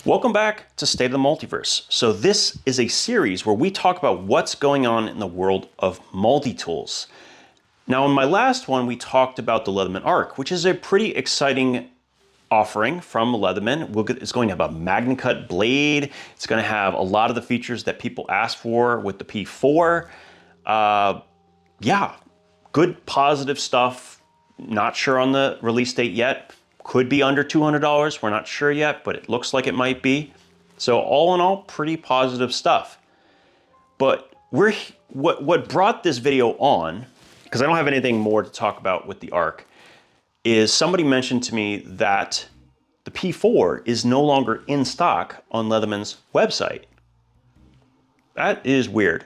Welcome back to State of the Multiverse. So this is a series where we talk about what's going on in the world of multi-tools. Now in my last one, we talked about the Leatherman Arc, which is a pretty exciting offering from Leatherman. It's going to have a magnet cut blade. It's going to have a lot of the features that people asked for with the P4. Yeah, good positive stuff. Not sure on the release date yet. Could be under $200, we're not sure yet, but it looks like it might be. So all in all, pretty positive stuff. But what brought this video on, because I don't have anything more to talk about with the Arc, is somebody mentioned to me that the P4 is no longer in stock on Leatherman's website. That is weird.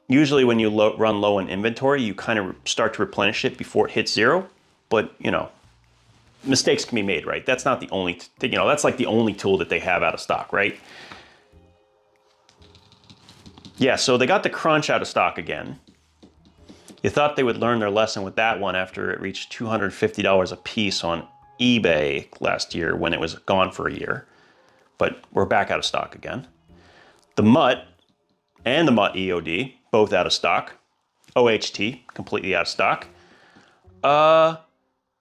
Usually when you run low on inventory, you kind of start to replenish it before it hits zero. But, you know, mistakes can be made, right? That's not the only, that's like the only tool that they have out of stock, right? Yeah, so they got the Crunch out of stock again. You thought they would learn their lesson with that one after it reached $250 a piece on eBay last year when it was gone for a year. But we're back out of stock again. The Mutt and the Mutt EOD, both out of stock. OHT, completely out of stock.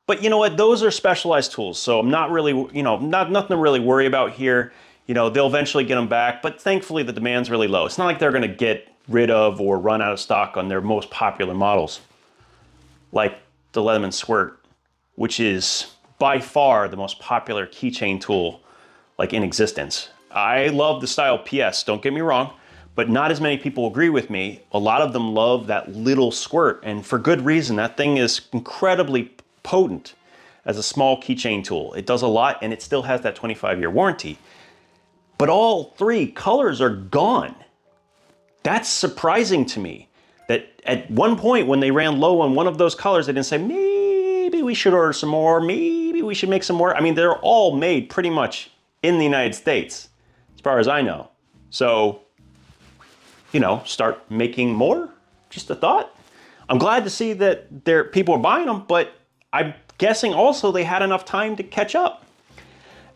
But you know what? Those are specialized tools, so I'm not really, nothing to really worry about here. They'll eventually get them back, but thankfully the demand's really low. It's not like they're going to get rid of or run out of stock on their most popular models, like the Leatherman Squirt, which is by far the most popular keychain tool like in existence. I love the style PS, don't get me wrong, but not as many people agree with me. A lot of them love that little Squirt, and for good reason. That thing is incredibly potent as a small keychain tool. It does a lot, and it still has that 25-year warranty. But all three colors are gone. That's surprising to me, that at one point when they ran low on one of those colors, they didn't say, maybe we should order some more, maybe we should make some more. I mean, they're all made pretty much in the United States, as far as I know. So, start making more, just a thought. I'm glad to see that people are buying them, but I'm guessing also they had enough time to catch up.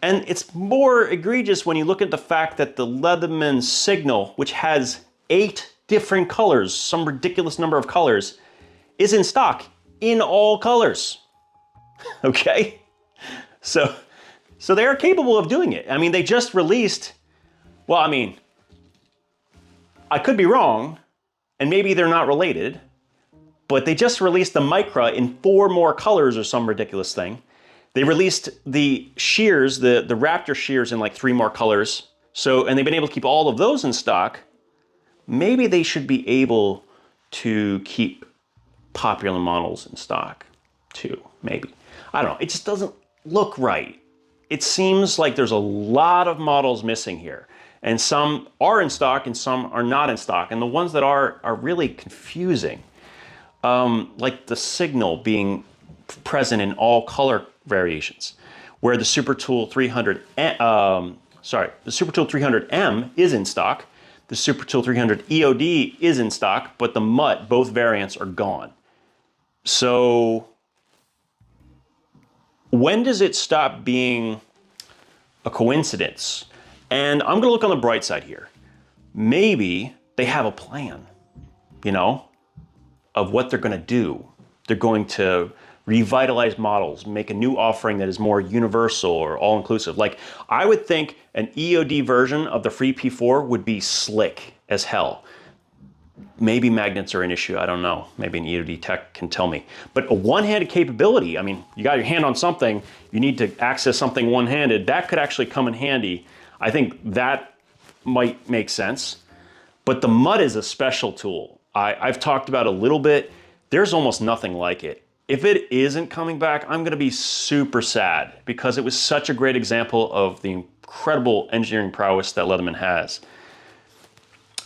And it's more egregious when you look at the fact that the Leatherman Signal, which has 8 different colors, some ridiculous number of colors, is in stock in all colors. Okay? So they are capable of doing it. I mean, they just released, well, I mean, I could be wrong, and maybe they're not related, but they just released the Micra in 4 more colors or some ridiculous thing. They released the shears, the Raptor shears in like 3 more colors. And they've been able to keep all of those in stock. Maybe they should be able to keep popular models in stock too, maybe. I don't know, it just doesn't look right. It seems like there's a lot of models missing here. And some are in stock and some are not in stock. And the ones that are really confusing. Like the Signal being present in all color variations, where the SuperTool 300, the SuperTool 300M is in stock, the SuperTool 300 EOD is in stock, but the Mutt, both variants are gone. So when does it stop being a coincidence? And I'm gonna look on the bright side here. Maybe they have a plan, of what they're going to do. They're going to revitalize models, make a new offering that is more universal or all-inclusive. Like, I would think an EOD version of the free P4 would be slick as hell. Maybe magnets are an issue, I don't know. Maybe an EOD tech can tell me. But a one-handed capability, I mean, you got your hand on something, you need to access something one-handed, that could actually come in handy. I think that might make sense. But the Mutt is a special tool. I've talked about it a little bit. There's almost nothing like it. If it isn't coming back, I'm gonna be super sad because it was such a great example of the incredible engineering prowess that Leatherman has.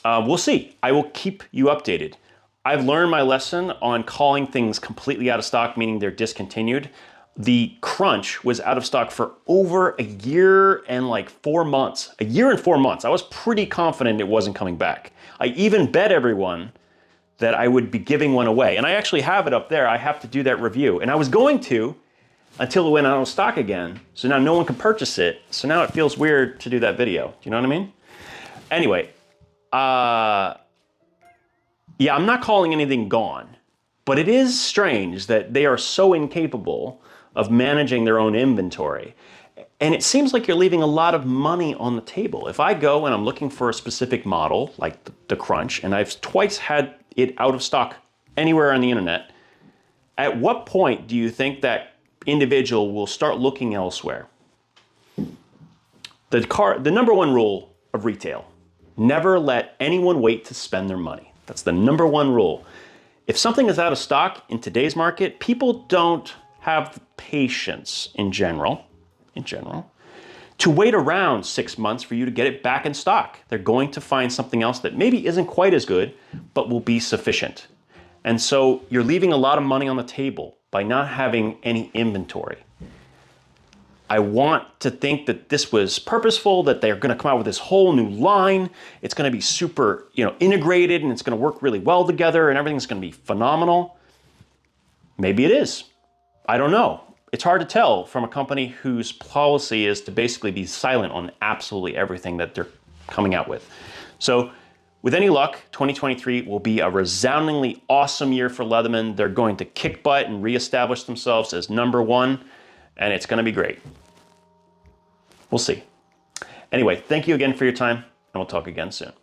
We'll see. I will keep you updated. I've learned my lesson on calling things completely out of stock, meaning they're discontinued. The Crunch was out of stock for over a year and like 4 months. A year and 4 months. I was pretty confident it wasn't coming back. I even bet everyone that I would be giving one away. And I actually have it up there. I have to do that review. And I was going to, until it went out of stock again. So now no one can purchase it. So now it feels weird to do that video. Do you know what I mean? Anyway, yeah, I'm not calling anything gone, but it is strange that they are so incapable of managing their own inventory. And it seems like you're leaving a lot of money on the table. If I go and I'm looking for a specific model, like the Crunch, and I've twice had it out of stock anywhere on the internet, at what point do you think that individual will start looking elsewhere? The number one rule of retail: never let anyone wait to spend their money. That's the number one rule. If something is out of stock in today's market, people don't have the patience in general, to wait around 6 months for you to get it back in stock. They're going to find something else that maybe isn't quite as good, but will be sufficient. And so you're leaving a lot of money on the table by not having any inventory. I want to think that this was purposeful, that they're going to come out with this whole new line. It's going to be super, integrated, and it's going to work really well together, and everything's going to be phenomenal. Maybe it is. I don't know. It's hard to tell from a company whose policy is to basically be silent on absolutely everything that they're coming out with. So with any luck, 2023 will be a resoundingly awesome year for Leatherman. They're going to kick butt and reestablish themselves as number one, and it's going to be great. We'll see. Anyway, thank you again for your time, and we'll talk again soon.